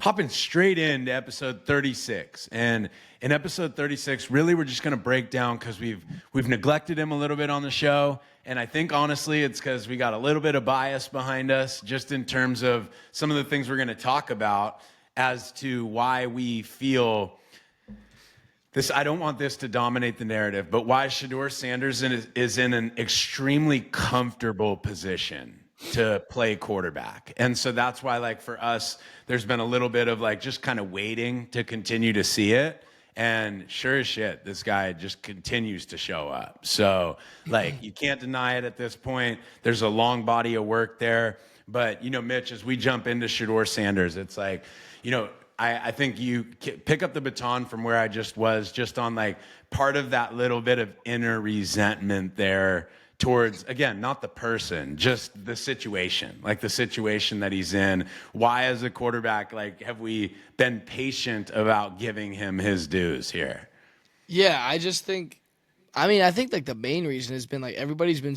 hopping straight into episode 36. And in episode 36, really we're just going to break down because we've neglected him a little bit on the show. And I think honestly it's because we got a little bit of bias behind us just in terms of some of the things we're going to talk about as to why we feel this. I don't want this to dominate the narrative, but why Shadeur Sanders is in an extremely comfortable position to play quarterback. And so that's why, like, for us, there's been a little bit of like just kind of waiting to continue to see it. And sure as shit, this guy just continues to show up. So like, you can't deny it at this point. There's a long body of work there. But, you know, Mitch, as we jump into Shadeur Sanders, it's like, you know, I think you pick up the baton from where I just was, just on like part of that little bit of inner resentment there towards, again, not the person, just the situation, like the situation that he's in. Why, as a quarterback, like, have we been patient about giving him his dues here? Yeah, I think like the main reason has been like everybody's been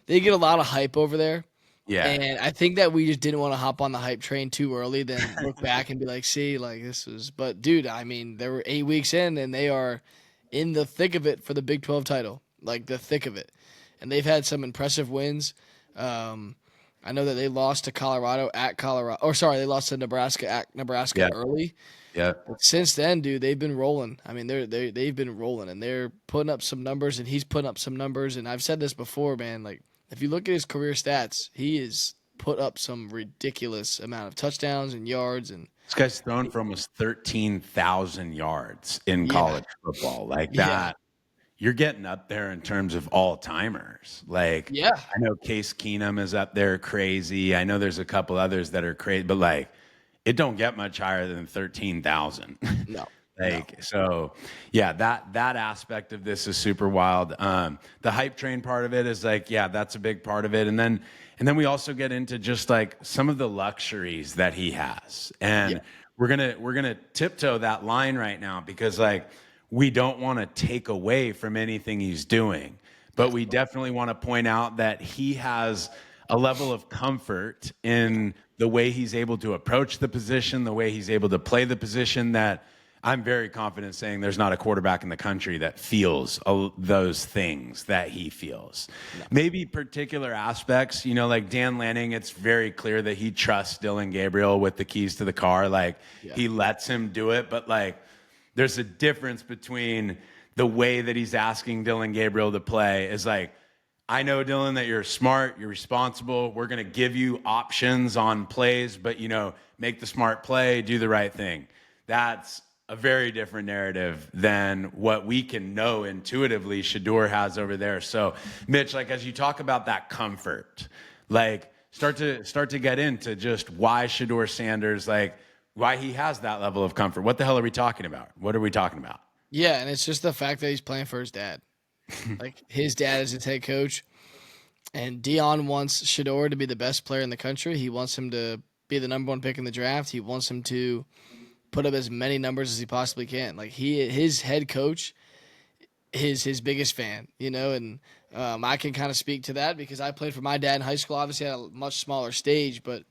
they get a lot of hype over there. Yeah. And I think that we just didn't want to hop on the hype train too early, then look back and be like, see, like this was, but dude, I mean, they were 8 weeks in and they are in the thick of it for the Big 12 title, like the thick of it. And they've had some impressive wins. I know that they lost to Colorado at Colorado, or sorry, they lost to Nebraska at Nebraska early. Yeah. But since then, dude, they've been rolling. I mean, they've been rolling and they're putting up some numbers and he's putting up some numbers. And I've said this before, man, like, if you look at his career stats, he has put up some ridiculous amount of touchdowns and yards. And this guy's thrown for almost 13,000 yards in college football. Like that, you're getting up there in terms of all-timers. Like, I know Case Keenum is up there crazy. I know there's a couple others that are crazy, but like, it don't get much higher than 13,000. No. So yeah, that aspect of this is super wild. The hype train part of it is like, yeah, that's a big part of it. And then we also get into just like some of the luxuries that he has. And we're going to tiptoe that line right now because like, we don't want to take away from anything he's doing, but we definitely want to point out that he has a level of comfort in the way he's able to approach the position, the way he's able to play the position that I'm very confident saying there's not a quarterback in the country that feels those things that he feels. No. Maybe particular aspects, you know, like Dan Lanning, it's very clear that he trusts Dillon Gabriel with the keys to the car. Like he lets him do it, but like there's a difference between the way that he's asking Dillon Gabriel to play is like, I know, Dillon, that you're smart, you're responsible. We're going to give you options on plays, but, you know, make the smart play, do the right thing. That's a very different narrative than what we can know intuitively Shadeur has over there. So, Mitch, like as you talk about that comfort, like start to get into just why Shadeur Sanders, like why he has that level of comfort. What the hell are we talking about? What are we talking about? Yeah, and it's just the fact that he's playing for his dad. Like his dad is his head coach, and Deion wants Shadeur to be the best player in the country. He wants him to be the number one pick in the draft. He wants him to put up as many numbers as he possibly can. Like his head coach is his biggest fan, you know, and I can kind of speak to that because I played for my dad in high school, obviously at a much smaller stage, but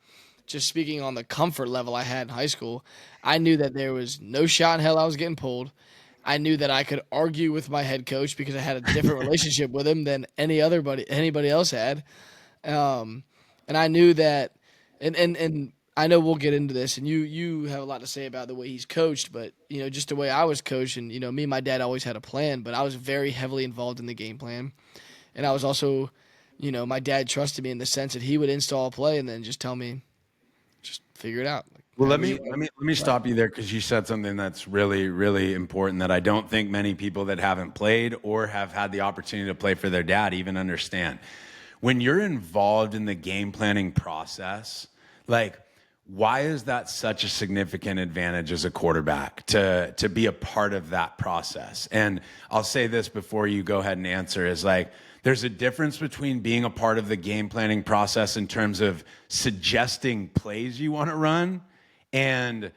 just speaking on the comfort level I had in high school, I knew that there was no shot in hell I was getting pulled. I knew that I could argue with my head coach because I had a different relationship with him than anybody else had. And I knew that, and I know we'll get into this, and you have a lot to say about the way he's coached, but, you know, just the way I was coached, and, you know, me and my dad always had a plan, but I was very heavily involved in the game plan. And I was also, you know, my dad trusted me in the sense that he would install a play and then just tell me, just figure it out. Well, let me stop you there because you said something that's really, really important that I don't think many people that haven't played or have had the opportunity to play for their dad even understand. When you're involved in the game planning process, like, why is that such a significant advantage as a quarterback to be a part of that process? And I'll say this before you go ahead and answer is like, there's a difference between being a part of the game planning process in terms of suggesting plays you want to run and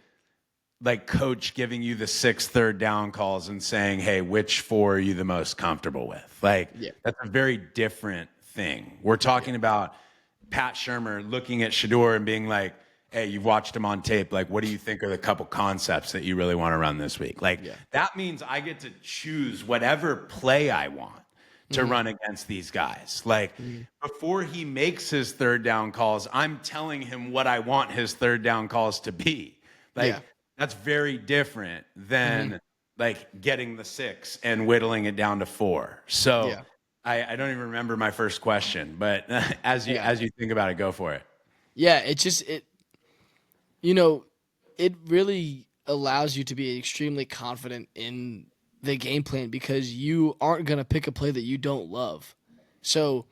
like coach giving you the 6 third down calls and saying, hey, which 4 are you the most comfortable with? Like, that's a very different thing. We're talking about Pat Shurmur looking at Shadeur and being like, hey, you've watched him on tape. Like, what do you think are the couple concepts that you really want to run this week? Like, that means I get to choose whatever play I want to run against these guys. Like, before he makes his third down calls, I'm telling him what I want his third down calls to be. Like, that's very different than like getting the 6 and whittling it down to 4. So I don't even remember my first question, but as you think about it, go for it. Yeah, it really allows you to be extremely confident in the game plan because you aren't going to pick a play that you don't love. So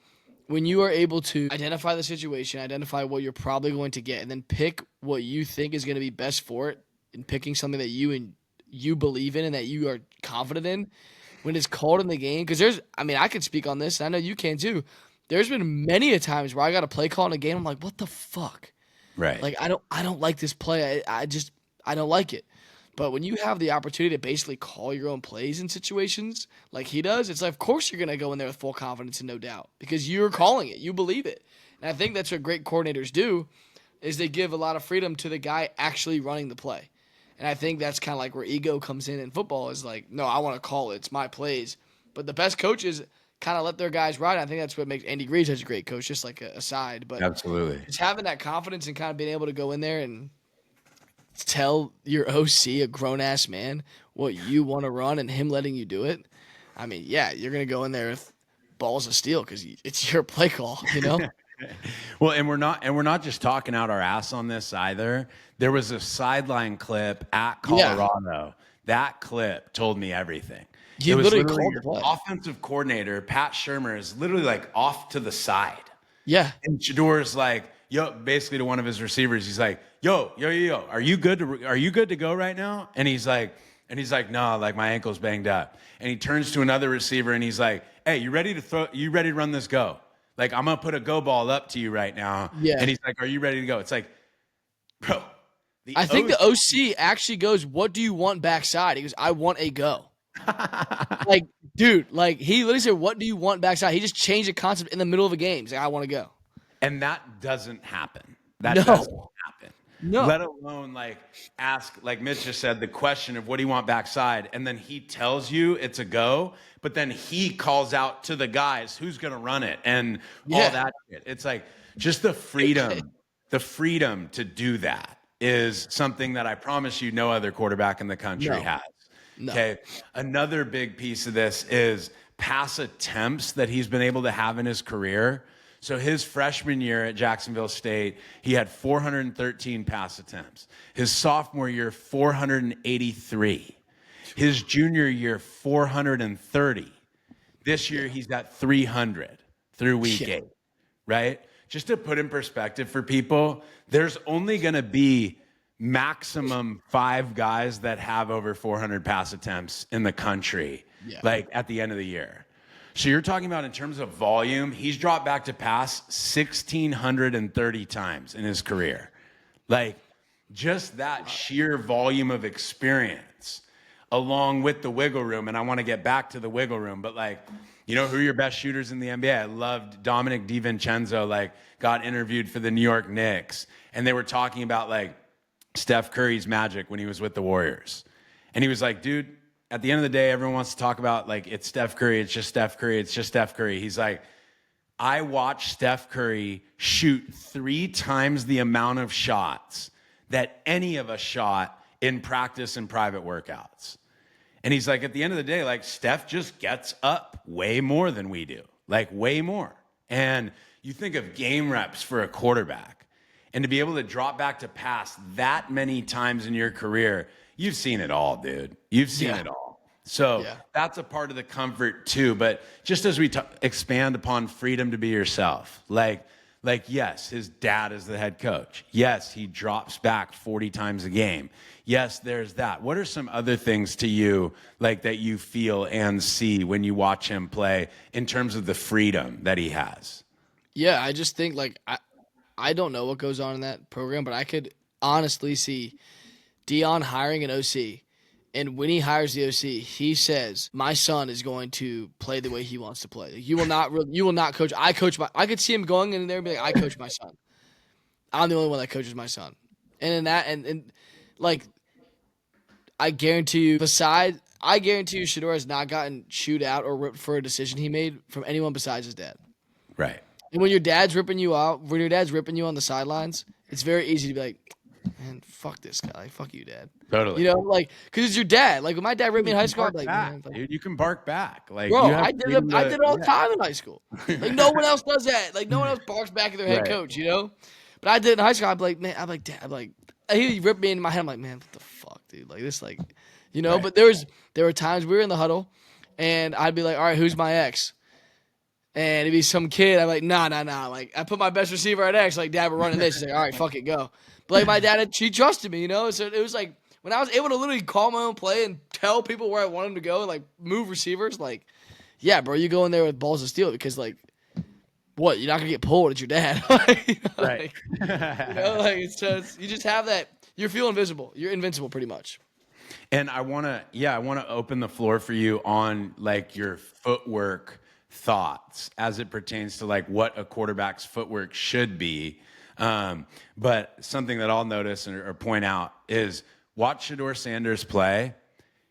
when you are able to identify the situation, identify what you're probably going to get, and then pick what you think is going to be best for it, and picking something that you believe in and that you are confident in, when it's called in the game, because I could speak on this, and I know you can too. There's been many a times where I got a play call in a game, I'm like, what the fuck? Right. Like, I don't like this play. I don't like it. But when you have the opportunity to basically call your own plays in situations like he does, it's like, of course you're going to go in there with full confidence and no doubt because you're calling it. You believe it. And I think that's what great coordinators do is they give a lot of freedom to the guy actually running the play. And I think that's kind of like where ego comes in football is like, no, I want to call it. It's my plays. But the best coaches kind of let their guys ride. I think that's what makes Andy Reid such a great coach, just like a side. But absolutely, it's having that confidence and kind of being able to go in there and tell your OC, a grown-ass man, what you want to run and him letting you do it. I mean, yeah, you're going to go in there with balls of steel because it's your play call, you know? Well, and we're not just talking out our ass on this either. There was a sideline clip at Colorado. That clip told me everything. He literally called the play. Offensive coordinator Pat Shurmur is literally like off to the side. Yeah. And Shadeur's like, yo, basically to one of his receivers, he's like, yo, are you good to go right now? And he's like, no, like my ankle's banged up. And he turns to another receiver and he's like, hey, you ready to run this go? Like, I'm going to put a go ball up to you right now. Yeah. And he's like, are you ready to go? It's like, bro. I think the OC actually goes, what do you want backside? He goes, I want a go. Like, dude, like he literally said, what do you want backside? He just changed the concept in the middle of a game. He's like, I want to go. And that doesn't happen. That doesn't happen. No. Let alone like ask, like Mitch just said, the question of what do you want backside? And then he tells you it's a go, but then he calls out to the guys who's going to run it and all that shit. It's like just the freedom to do that is something that I promise you no other quarterback in the country has. No. Okay. Another big piece of this is pass attempts that he's been able to have in his career. So his freshman year at Jacksonville State, he had 413 pass attempts. His sophomore year, 483. His junior year, 430. This year, he's at 300 through week 8, right? Just to put in perspective for people, there's only going to be maximum 5 guys that have over 400 pass attempts in the country, like at the end of the year. So you're talking about in terms of volume, he's dropped back to pass 1,630 times in his career. Like just that sheer volume of experience along with the wiggle room. And I want to get back to the wiggle room, but like, you know, who are your best shooters in the NBA? I loved Dominic DiVincenzo, like got interviewed for the New York Knicks. And they were talking about like Steph Curry's magic when he was with the Warriors. And he was like, dude, at the end of the day, everyone wants to talk about like, it's Steph Curry, it's just Steph Curry, it's just Steph Curry. He's like, I watched Steph Curry shoot 3 times the amount of shots that any of us shot in practice and private workouts. And he's like, at the end of the day, like Steph just gets up way more than we do, like way more. And you think of game reps for a quarterback and to be able to drop back to pass that many times in your career, you've seen it all, dude. You've seen it all. So that's a part of the comfort too. But just as we expand upon freedom to be yourself, like yes, his dad is the head coach. Yes, he drops back 40 times a game. Yes, there's that. What are some other things to you like that you feel and see when you watch him play in terms of the freedom that he has? Yeah, I just think like I don't know what goes on in that program, but I could honestly see Deion hiring an OC. And when he hires the OC, he says, "My son is going to play the way he wants to play. You will not coach. I could see him going in there and be like, I coach my son. I'm the only one that coaches my son. And in that, and like, I guarantee you, Shadeur has not gotten chewed out or ripped for a decision he made from anyone besides his dad. Right. And when your dad's ripping you out, when your dad's ripping you on the sidelines, it's very easy to be like, man, fuck this guy. Like, fuck you, dad. Totally. You know, like, because it's your dad. Like, when my dad ripped me in high school, I'd be like, man, like, dude, you can bark back. Like, bro, you have I did it all the time in high school. Like, no one else does that. Like, no one else barks back at their head coach, you know? But I did it in high school. I'd be like, man, dad, he ripped me in my head. I'm like, man, what the fuck, dude? Like, this, like, you know? But there were times we were in the huddle, and I'd be like, all right, who's my ex? And it'd be some kid. I'm like, nah. Like, I put my best receiver at X. Like, dad, we're running this. He's like, all right, fuck it, go. But, like, my dad, he trusted me, you know? So it was like, when I was able to literally call my own play and tell people where I want them to go and, like, move receivers, like, yeah, bro, you go in there with balls of steel because, like, what? You're not going to get pulled. It's your dad. Right. It's just, you just have that. You feel invisible. You're invincible pretty much. And I want to open the floor for you on, like, your footwork thoughts as it pertains to, like, what a quarterback's footwork should be. But something that I'll notice or point out is watch Shadeur Sanders play.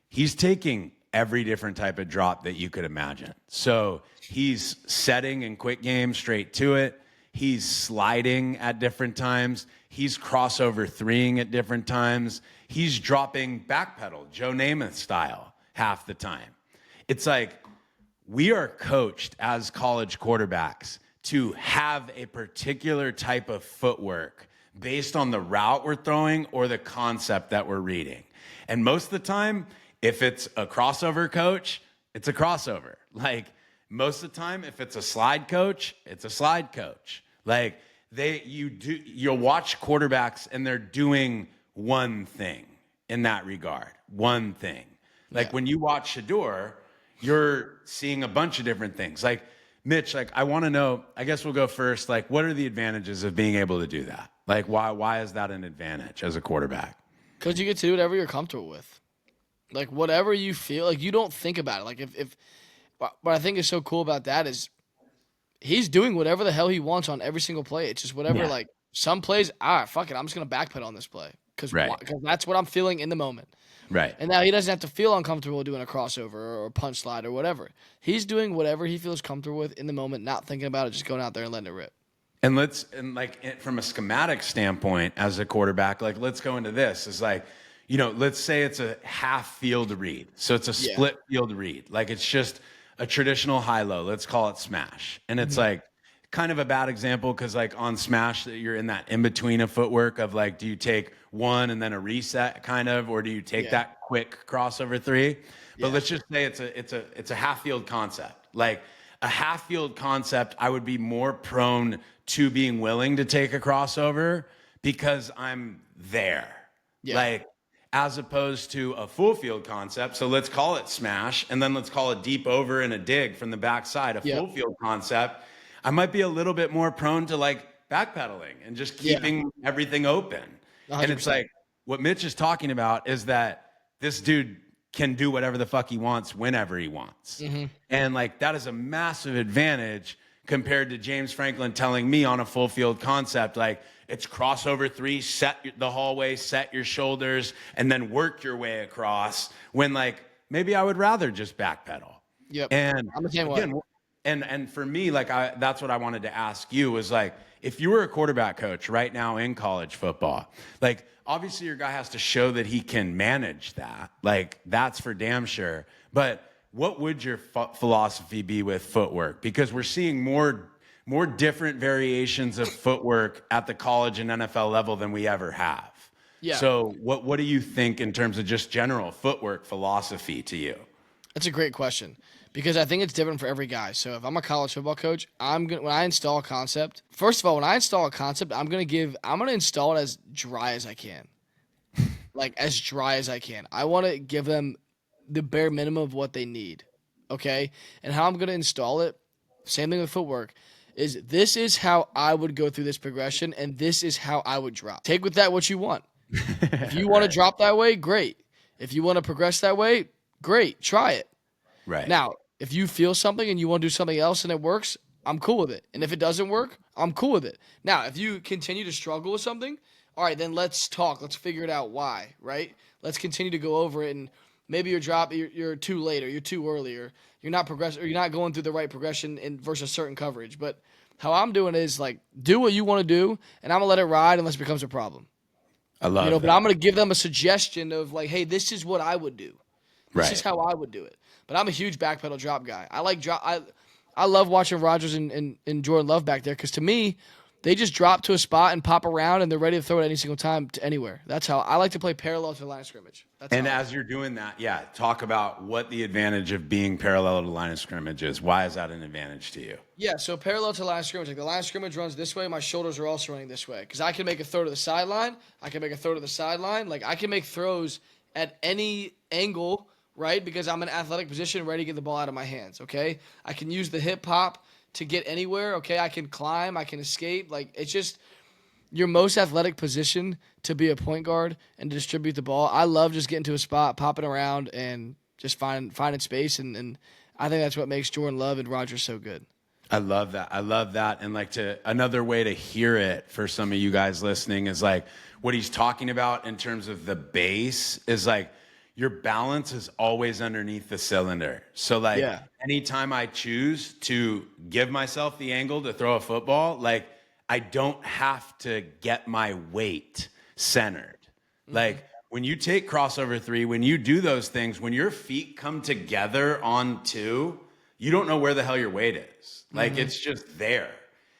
He's taking every different type of drop that you could imagine. So he's setting in quick game straight to it. He's sliding at different times. He's crossover threeing at different times. He's dropping backpedal, Joe Namath style, half the time. It's like, we are coached as college quarterbacks to have a particular type of footwork based on the route we're throwing or the concept that we're reading. And most of the time, if it's a crossover coach, it's a crossover. Like, most of the time, if it's a slide coach, it's a slide coach. Like, you'll watch quarterbacks and they're doing one thing in that regard. One thing. Like, when you watch Shadeur, you're seeing a bunch of different things. Like, Mitch, like, I want to know, I guess we'll go first, like, what are the advantages of being able to do that? Like, why is that an advantage as a quarterback? Because you get to do whatever you're comfortable with. Like, whatever you feel, like, you don't think about it. Like, if what I think is so cool about that is he's doing whatever the hell he wants on every single play. It's just whatever, like, some plays, all right, fuck it, I'm just going to backpedal on this play. Because that's what I'm feeling in the moment. Right. And now he doesn't have to feel uncomfortable doing a crossover or a punch slide or whatever. He's doing whatever he feels comfortable with in the moment, not thinking about it, just going out there and letting it rip. And from a schematic standpoint as a quarterback, like, let's go into this. It's like, you know, let's say it's a half field read. So it's a split field read. Like, it's just a traditional high-low. Let's call it smash. And it's like kind of a bad example because, like, on smash, you're in that in-between of footwork of, like, do you take one and then a reset kind of, or do you take that quick crossover three? But let's just say it's a half field concept. Like, a half field concept, I would be more prone to being willing to take a crossover because I'm there. Yeah. Like, as opposed to a full field concept. So let's call it smash, and then let's call it deep over and a dig from the backside. A full field concept, I might be a little bit more prone to, like, backpedaling and just keeping everything open. 100%. And it's like, what Mitch is talking about is that this dude can do whatever the fuck he wants whenever he wants. Mm-hmm. And, like, that is a massive advantage compared to James Franklin telling me on a full field concept, like, it's crossover three, set the hallway, set your shoulders, and then work your way across, when, like, maybe I would rather just backpedal. Yep. And I'm the same way. And for me, like, that's what I wanted to ask you was, like, if you were a quarterback coach right now in college football, like, obviously your guy has to show that he can manage that. Like, that's for damn sure. But what would your philosophy be with footwork? Because we're seeing more different variations of footwork at the college and NFL level than we ever have. Yeah. So what do you think in terms of just general footwork philosophy to you? That's a great question, because I think it's different for every guy. So if I'm a college football coach, when I install a concept, first of all, I'm gonna install it as dry as I can. Like, as dry as I can. I want to give them the bare minimum of what they need. Okay? And how I'm gonna install it, same thing with footwork, is this is how I would go through this progression, and this is how I would drop. Take with that what you want. If you want to drop that way, great. If you want to progress that way, great. Try it. Right. Now, if you feel something and you want to do something else and it works, I'm cool with it. And if it doesn't work, I'm cool with it. Now, if you continue to struggle with something, All right, then let's talk. Let's figure it out why, right? Let's continue to go over it, and maybe you're too late or you're too early or you're not progressing or you're not going through the right progression in versus certain coverage. But how I'm doing is like do what you want to do, and I'm gonna let it ride unless it becomes a problem. I love But that. I'm gonna give them a suggestion of like, hey, this is what I would do. This is Right. how I would do it. But I'm a huge backpedal drop guy. I like drop. I love watching Rodgers and Jordan Love back there because to me, they just drop to a spot and pop around and they're ready to throw it any single time to anywhere. That's how I like to play parallel to the line of scrimmage. That's And how as you're doing that, yeah, talk about what the advantage of being parallel to the line of scrimmage is. Why is that an advantage to you? Yeah, so parallel to the line of scrimmage, like the line of scrimmage runs this way, my shoulders are also running this way because I can make a throw to the sideline. I can make a throw to the sideline. Like I can make throws at any angle, right? Because I'm in an athletic position ready to get the ball out of my hands, okay? I can use the hip hop to get anywhere, okay? I can climb, I can escape. Like it's just your most athletic position to be a point guard and to distribute the ball. I love just getting to a spot, popping around, and just finding space. And I think that's what makes Jordan Love and Rodgers so good. I love that. I love that. And like another way to hear it for some of you guys listening is like what he's talking about in terms of the base is like your balance is always underneath the cylinder. So like anytime I choose to give myself the angle to throw a football, like I don't have to get my weight centered. Like when you take crossover three, when you do those things, when your feet come together on two, you don't know where the hell your weight is. Like it's just there.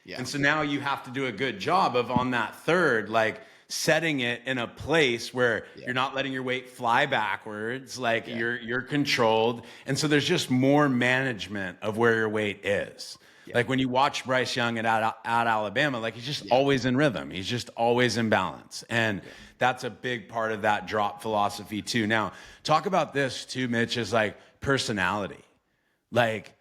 Yeah. And so now you have to do a good job of on that third, like setting it in a place where you're not letting your weight fly backwards, like you're controlled. And so there's just more management of where your weight is. Like when you watch Bryce Young at Alabama, like he's just always in rhythm. He's just always in balance. And that's a big part of that drop philosophy too. Now, talk about this too, Mitch, is like personality. Like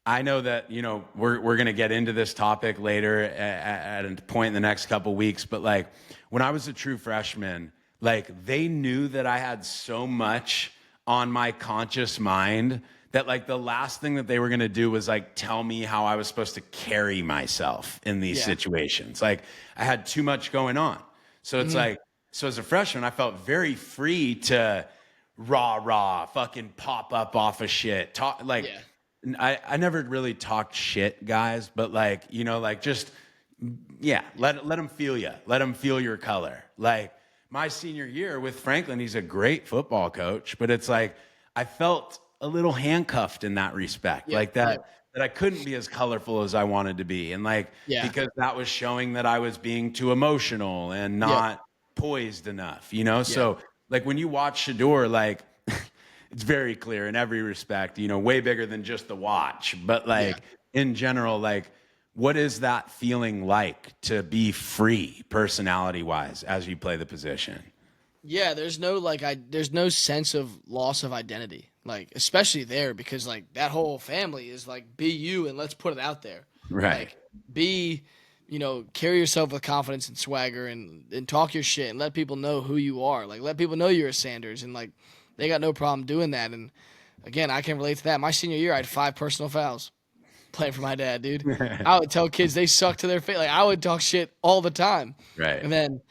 I know that, we're going to get into this topic later at a point in the next couple weeks, but like when I was a true freshman, like they knew that I had so much on my conscious mind that like the last thing that they were going to do was like tell me how I was supposed to carry myself in these situations. Like I had too much going on. So it's like, so as a freshman, I felt very free to rah, fucking pop up off of shit. Talk like, I never really talked shit, guys, but like, just, let them feel you. Let them feel your color. Like my senior year with Franklin, he's a great football coach, but it's like, I felt a little handcuffed in that respect, that I couldn't be as colorful as I wanted to be. And like, because that was showing that I was being too emotional and not poised enough, So like when you watch Shadeur, like it's very clear in every respect, way bigger than just the watch, but like in general, like what is that feeling like to be free personality wise as you play the position? Yeah, there's no sense of loss of identity, like especially there because like that whole family is like be you and let's put it out there, right? Like, carry yourself with confidence and swagger and talk your shit and let people know who you are, like let people know you're a Sanders and like they got no problem doing that. And again, I can relate to that. My senior year, I had 5 personal fouls playing for my dad, dude. I would tell kids they suck to their face, like I would talk shit all the time, right? And then.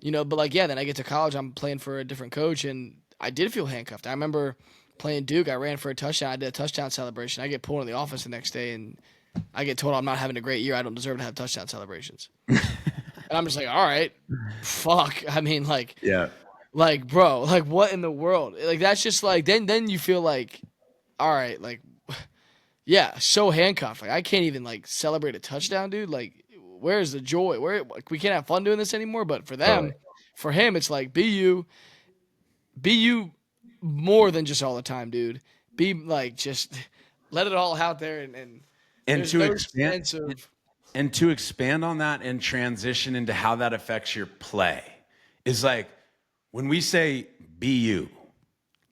But like, then I get to college, I'm playing for a different coach, and I did feel handcuffed. I remember playing Duke, I ran for a touchdown, I did a touchdown celebration. I get pulled in the office the next day, and I get told I'm not having a great year. I don't deserve to have touchdown celebrations. And I'm just like, all right, fuck. I mean, like, like, bro, like, what in the world? Like, that's just like, then you feel like, all right, like, so handcuffed. Like, I can't even, like, celebrate a touchdown, dude. Like, where's the joy? Like, we can't have fun doing this anymore. But for them, for him, it's like be you more than just all the time, dude. Be like just let it all out there And to no expand sense of and to expand on that and transition into how that affects your play is like when we say be you,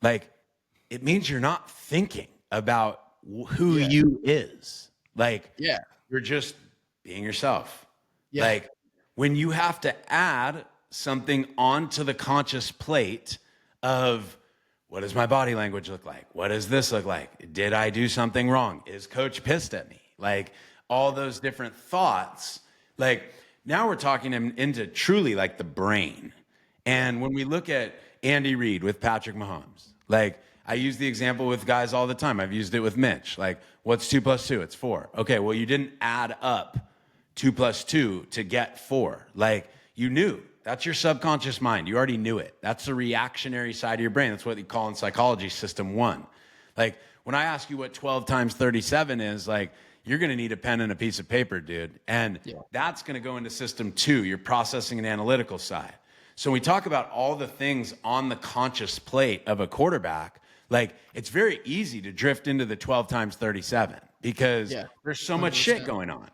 like it means you're not thinking about who you is. Like you're just being yourself. Like when you have to add something onto the conscious plate of what does my body language look like? What does this look like? Did I do something wrong? Is coach pissed at me? Like all those different thoughts, like now we're talking him into truly like the brain. And when we look at Andy Reid with Patrick Mahomes, like I use the example with guys all the time. I've used it with Mitch. Like, what's 2 + 2? It's 4. Okay, well, you didn't add up 2 + 2 to get 4. Like, you knew. That's your subconscious mind. You already knew it. That's the reactionary side of your brain. That's what they call in psychology system 1. Like, when I ask you what 12 times 37 is, like, you're going to need a pen and a piece of paper, dude. And that's going to go into system 2, your processing and analytical side. So when we talk about all the things on the conscious plate of a quarterback, like, it's very easy to drift into the 12 times 37 because there's so much 100%. Shit going on.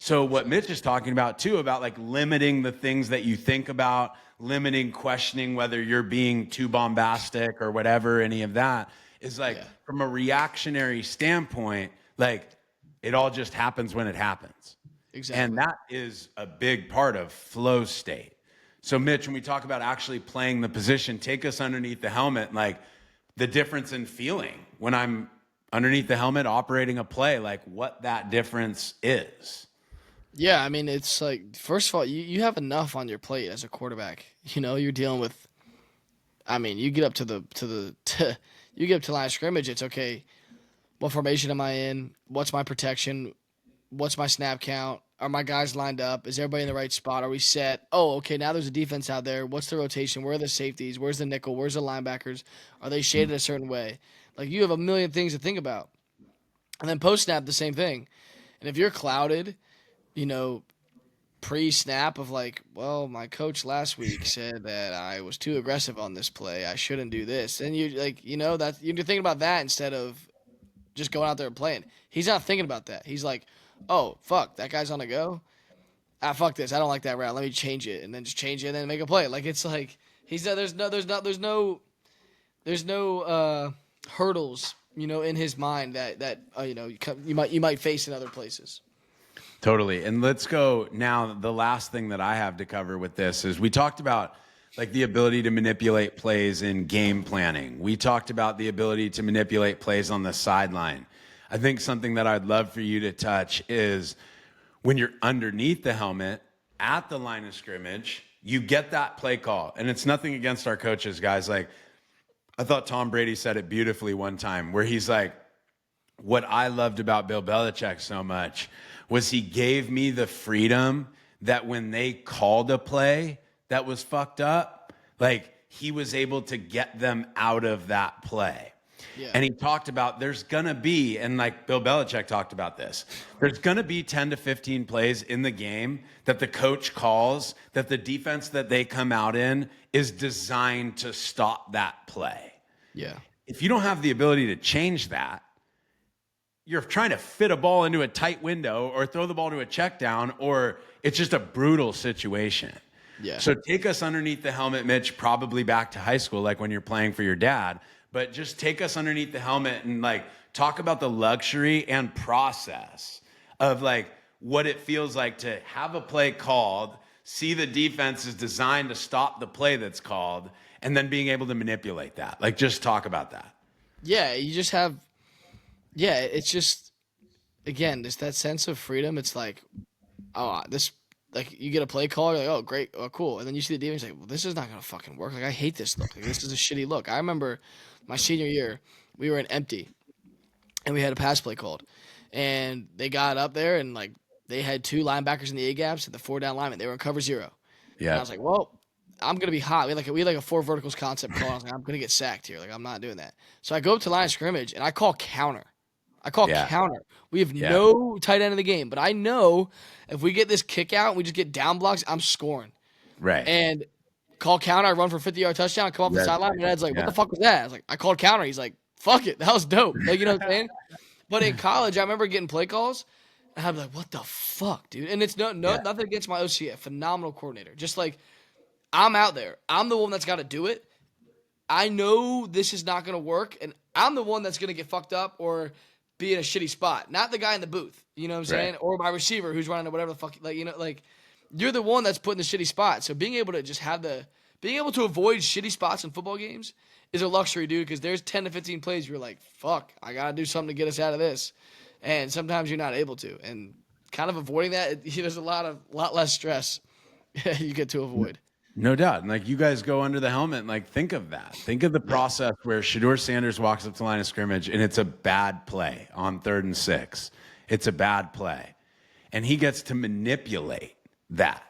So what Mitch is talking about too, about like limiting the things that you think about, limiting questioning whether you're being too bombastic or whatever, any of that is like from a reactionary standpoint, like it all just happens when it happens. Exactly. And that is a big part of flow state. So Mitch, when we talk about actually playing the position, take us underneath the helmet, like the difference in feeling when I'm underneath the helmet operating a play, like what that difference is. Yeah, I mean, it's like, first of all, you have enough on your plate as a quarterback. You know, you're dealing with, I mean, you get up you get up to line of scrimmage, it's okay, what formation am I in? What's my protection? What's my snap count? Are my guys lined up? Is everybody in the right spot? Are we set? Oh, okay, now there's a defense out there. What's the rotation? Where are the safeties? Where's the nickel? Where's the linebackers? Are they shaded a certain way? Like, you have a million things to think about. And then post-snap, the same thing. And if you're clouded, you know, pre-snap of like, well, my coach last week said that I was too aggressive on this play. I shouldn't do this. And you like, you know, that you're thinking about that instead of just going out there and playing. He's not thinking about that. He's like, oh, fuck, that guy's on the go. Ah, fuck this. I don't like that route. Let me change it, and then just change it and then make a play. Like, it's like there's no hurdles, you know, in his mind that you know, you might face in other places. Totally. And let's go now. The last thing that I have to cover with this is we talked about like the ability to manipulate plays in game planning. We talked about the ability to manipulate plays on the sideline. I think something that I'd love for you to touch is when you're underneath the helmet at the line of scrimmage, you get that play call. And it's nothing against our coaches, guys. Like, I thought Tom Brady said it beautifully one time where he's like, what I loved about Bill Belichick so much was he gave me the freedom that when they called a play that was fucked up, like he was able to get them out of that play. Yeah. And he talked about there's going to be, and like Bill Belichick talked about this, there's going to be 10 to 15 plays in the game that the coach calls that the defense that they come out in is designed to stop that play. Yeah. If you don't have the ability to change that, you're trying to fit a ball into a tight window or throw the ball to a check down, or it's just a brutal situation. Yeah. So take us underneath the helmet, Mitch, probably back to high school, like when you're playing for your dad, but just take us underneath the helmet and like talk about the luxury and process of like what it feels like to have a play called, see the defense is designed to stop the play that's called, and then being able to manipulate that. Like, just talk about that. Yeah, you just have, yeah, it's just, again, just that sense of freedom. It's like, oh, this, like, you get a play call, you're like, oh, great, oh, cool. And then you see the defense, like, well, this is not going to fucking work. Like, I hate this look. Like, this is a shitty look. I remember my senior year, we were in empty, and we had a pass play called. And they got up there, and, like, they had two linebackers in the A-gaps and the four-down linemen. They were in cover zero. Yeah. And I was like, well, I'm going to be hot. We had like a four verticals concept call. I was like, I'm going to get sacked here. Like, I'm not doing that. So I go up to line of scrimmage, and I call counter. Counter. We have no tight end in the game, but I know if we get this kick out and we just get down blocks, I'm scoring. Right. And call counter. I run for a 50-yard touchdown. I come off the sideline. My dad's like, what the fuck was that? I was like, I called counter. He's like, fuck it. That was dope. Like, you know what I'm saying? But in college, I remember getting play calls, and I'd be like, what the fuck, dude? And it's nothing against my OC, a phenomenal coordinator. Just like, I'm out there. I'm the one that's got to do it. I know this is not going to work, and I'm the one that's going to get fucked up or be in a shitty spot, not the guy in the booth. You know what I'm saying? Or my receiver who's running to whatever the fuck, like, you know, like, you're the one that's put in the shitty spot. So being able to just being able to avoid shitty spots in football games is a luxury, dude, because there's 10 to 15 plays you're like, fuck, I got to do something to get us out of this. And sometimes you're not able to. And kind of avoiding that, there's a lot less stress you get to avoid. No doubt. And like you guys go under the helmet and like think of that. Think of the process where Shadeur Sanders walks up to the line of scrimmage and it's a bad play on 3rd and 6. It's a bad play. And he gets to manipulate that.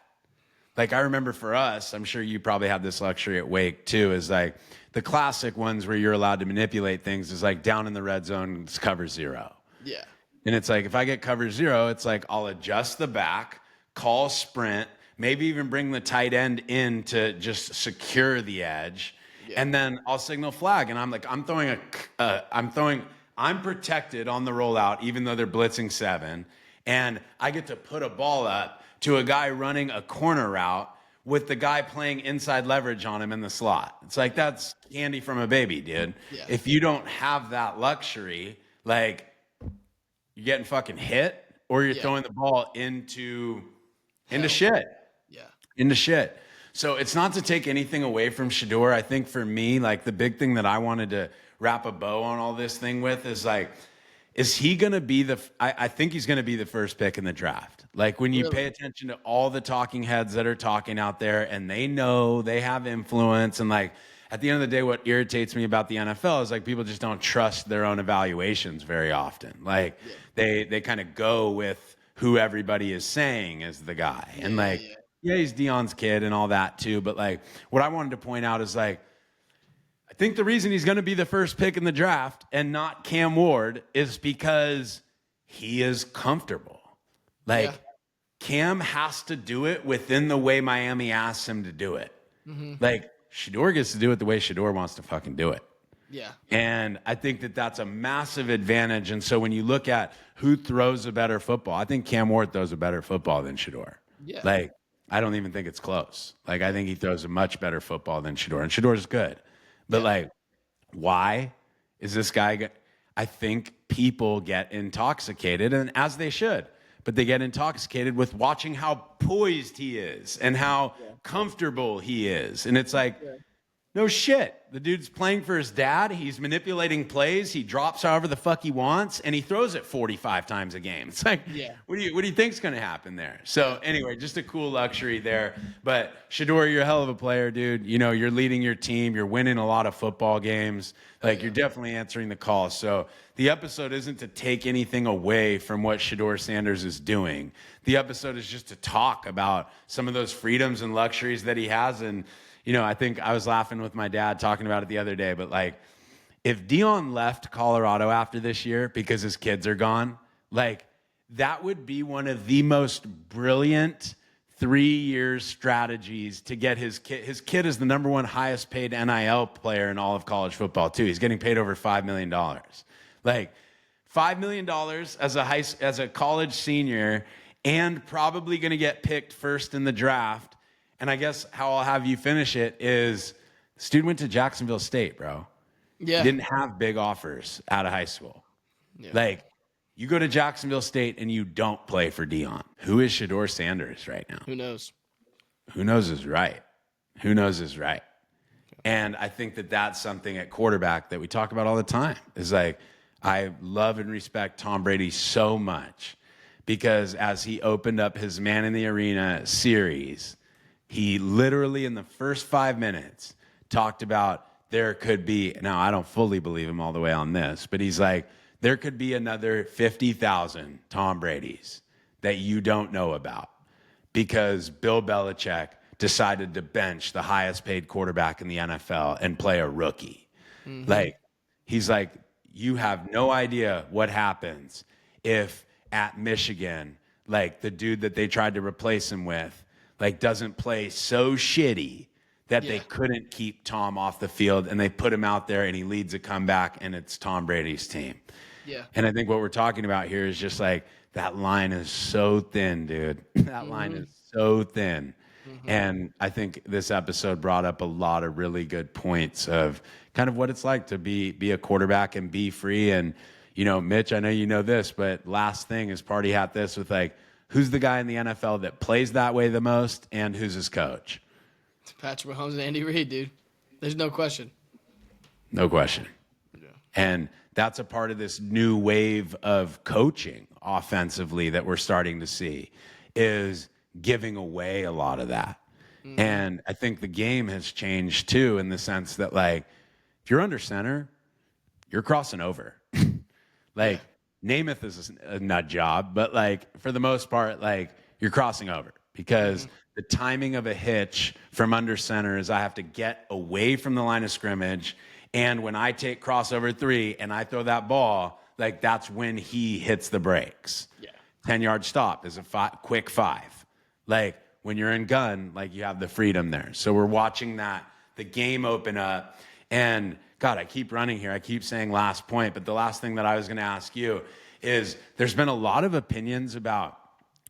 Like I remember for us, I'm sure you probably had this luxury at Wake too, is like the classic ones where you're allowed to manipulate things is like down in the red zone, it's cover 0. Yeah. And it's like if I get cover 0, it's like I'll adjust the back, call sprint, maybe even bring the tight end in to just secure the edge. Yeah. And then I'll signal flag. And I'm like, I'm protected on the rollout, even though they're blitzing 7. And I get to put a ball up to a guy running a corner route with the guy playing inside leverage on him in the slot. It's like, that's candy from a baby, dude. Yeah. If you don't have that luxury, like you're getting fucking hit or you're throwing the ball into shit. Yeah. Into shit. So it's not to take anything away from Shadeur. I think for me, like the big thing that I wanted to wrap a bow on all this thing with is like, is he going to be I think he's going to be the first pick in the draft. Like when you pay attention to all the talking heads that are talking out there and they know they have influence and like at the end of the day, what irritates me about the NFL is like people just don't trust their own evaluations very often. Like they kind of go with who everybody is saying is the guy. And like, he's Deion's kid and all that too. But like what I wanted to point out is like, I think the reason he's going to be the first pick in the draft and not Cam Ward is because he is comfortable. Like Cam has to do it within the way Miami asks him to do it. Mm-hmm. Like Shadeur gets to do it the way Shadeur wants to fucking do it. Yeah. And I think that that's a massive advantage. And so when you look at who throws a better football, I think Cam Ward throws a better football than Shadeur. Yeah. Like, I don't even think it's close. Like, I think he throws a much better football than Shadeur. And Shadeur's good. But, like, why is this guy I think people get intoxicated, and as they should. But they get intoxicated with watching how poised he is and how comfortable he is. And it's like, no shit. The dude's playing for his dad. He's manipulating plays. He drops however the fuck he wants, and he throws it 45 times a game. It's like, what do you think's going to happen there? So anyway, just a cool luxury there. But Shadeur, you're a hell of a player, dude. You know, you're leading your team. You're winning a lot of football games. Like, you're definitely answering the call. So the episode isn't to take anything away from what Shadeur Sanders is doing. The episode is just to talk about some of those freedoms and luxuries that he has. And you know, I think I was laughing with my dad talking about it the other day, but like if Deion left Colorado after this year because his kids are gone, like that would be one of the most brilliant 3-year strategies to get his kid. His kid is the number 1 highest paid NIL player in all of college football too. He's getting paid over $5 million. Like $5 million as a college senior and probably going to get picked first in the draft. And I guess how I'll have you finish it is the student went to Jacksonville State, bro. Yeah. He didn't have big offers out of high school. Yeah. Like, you go to Jacksonville State and you don't play for Deion. Who is Shadeur Sanders right now? Who knows? Who knows is right. Who knows is right. And I think that that's something at quarterback that we talk about all the time. Is like, I love and respect Tom Brady so much because as he opened up his Man in the Arena series, he literally in the first 5 minutes talked about there could be, now I don't fully believe him all the way on this, but he's like, there could be another 50,000 Tom Bradys that you don't know about because Bill Belichick decided to bench the highest paid quarterback in the NFL and play a rookie. Mm-hmm. Like, he's like, you have no idea what happens if at Michigan, like the dude that they tried to replace him with, like doesn't play so shitty that they couldn't keep Tom off the field and they put him out there and he leads a comeback and it's Tom Brady's team. Yeah. And I think what we're talking about here is just like that line is so thin, dude. That line is so thin. Mm-hmm. And I think this episode brought up a lot of really good points of kind of what it's like to be a quarterback and be free. And, you know, Mitch, I know you know this, but last thing is party hat this with like, who's the guy in the NFL that plays that way the most, and who's his coach? It's Patrick Mahomes and Andy Reid, dude. There's no question. No question. Yeah. And that's a part of this new wave of coaching offensively that we're starting to see, is giving away a lot of that. Mm-hmm. And I think the game has changed too, in the sense that, like, if you're under center, you're crossing over. Like, Namath is a nut job, but, like, for the most part, like, you're crossing over, because the timing of a hitch from under center is I have to get away from the line of scrimmage. And when I take crossover 3 and I throw that ball, like, that's when he hits the brakes. 10-yard stop is a quick 5. Like, when you're in gun, like, you have the freedom there. So we're watching the game open up. And God, I keep running here. I keep saying last point, but the last thing that I was going to ask you is, there's been a lot of opinions about,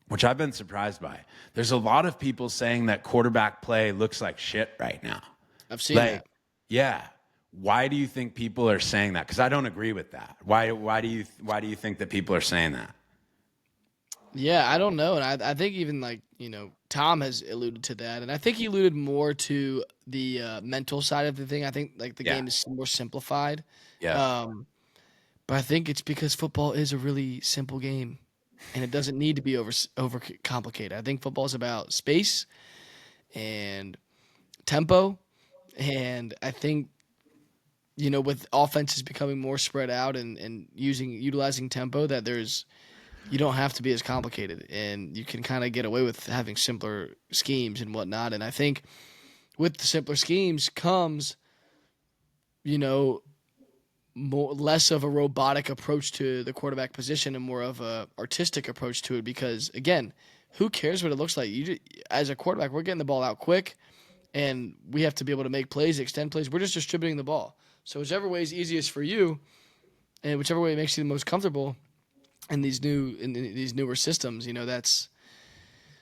which I've been surprised by. There's a lot of people saying that quarterback play looks like shit right now. I've seen that. Yeah. Why do you think people are saying that? Because I don't agree with that. Why do you think that people are saying that? Yeah, I don't know. And I think even, like, Tom has alluded to that. And I think he alluded more to the mental side of the thing. I think, like, the game is more simplified. Yeah. But I think it's because football is a really simple game, and it doesn't need to be over complicated. I think football is about space and tempo. And I think, with offenses becoming more spread out and utilizing tempo, that you don't have to be as complicated, and you can kind of get away with having simpler schemes and whatnot. And I think with the simpler schemes comes, less of a robotic approach to the quarterback position and more of a artistic approach to it. Because, again, who cares what it looks like? As a quarterback, we're getting the ball out quick, and we have to be able to make plays, extend plays. We're just distributing the ball. So whichever way is easiest for you, and whichever way makes you the most comfortable in these newer systems, that's.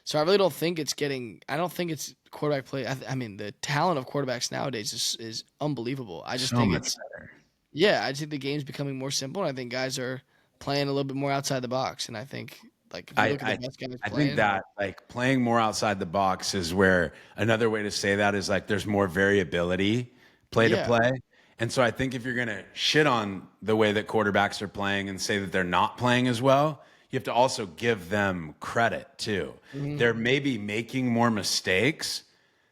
So I really don't think it's I don't think it's quarterback play. I mean, the talent of quarterbacks nowadays is unbelievable. I just think it's better. Yeah, I think the game's becoming more simple, and I think guys are playing a little bit more outside the box. And I think, like, if you look at the best guys playing, I think that, like, playing more outside the box is where, another way to say that is, like, there's more variability to play. And so I think if you're going to shit on the way that quarterbacks are playing and say that they're not playing as well, you have to also give them credit too. They're maybe making more mistakes.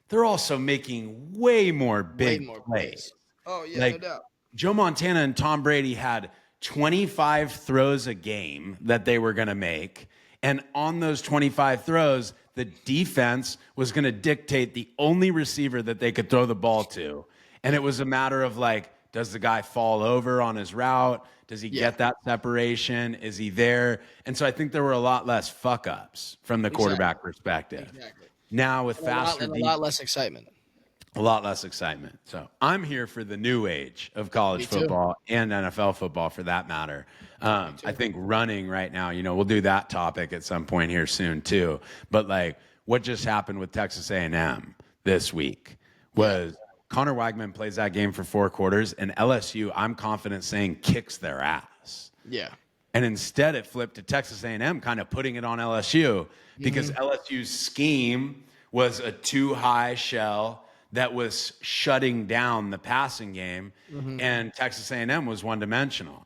They're also making way more big plays. Oh, yeah, like, no doubt. Joe Montana and Tom Brady had 25 throws a game that they were going to make. And on those 25 throws, the defense was going to dictate the only receiver that they could throw the ball to. And it was a matter of, like, does the guy fall over on his route? Does he get that separation? Is he there? And so I think there were a lot less fuck-ups from the quarterback perspective. Exactly. Now with And faster a lot less excitement. A lot less excitement. So I'm here for the new age of college football and NFL football, for that matter. I think running right now, we'll do that topic at some point here soon too. But, like, what just happened with Texas A&M this week was Connor Wagman plays that game for 4 quarters, and LSU, I'm confident saying, kicks their ass. Yeah. And instead it flipped to Texas A&M kind of putting it on LSU, because LSU's scheme was a too high shell that was shutting down the passing game, and Texas A&M was one-dimensional.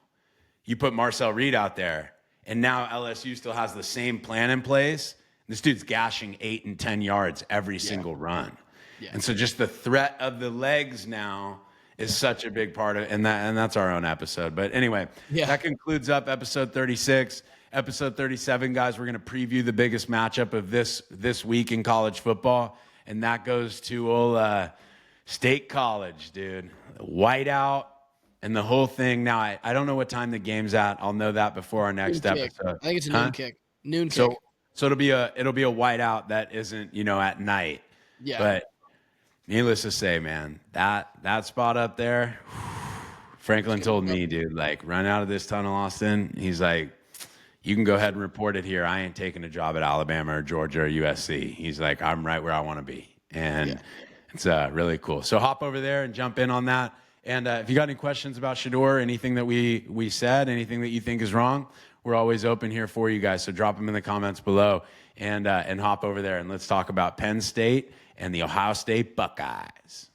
You put Marcel Reed out there, and now LSU still has the same plan in place. This dude's gashing 8 and 10 yards every single run. Yeah. And so just the threat of the legs now is such a big part of it, and that's our own episode. But anyway, that concludes up episode 36. Episode 37, guys, we're going to preview the biggest matchup of this week in college football, and that goes to old State College, dude. Whiteout and the whole thing. Now, I don't know what time the game's at. I'll know that before our next episode. I think it's a noon kick. Noon kick. So it'll be a whiteout that isn't, at night. Yeah. But needless to say, man, that spot up there, Franklin told me, dude, like, run out of this tunnel, Austyn. He's like, you can go ahead and report it here. I ain't taking a job at Alabama or Georgia or USC. He's like, I'm right where I want to be. And it's really cool. So hop over there and jump in on that. And if you got any questions about Shadeur, anything that we said, anything that you think is wrong, we're always open here for you guys. So drop them in the comments below and hop over there, and let's talk about Penn State and the Ohio State Buckeyes.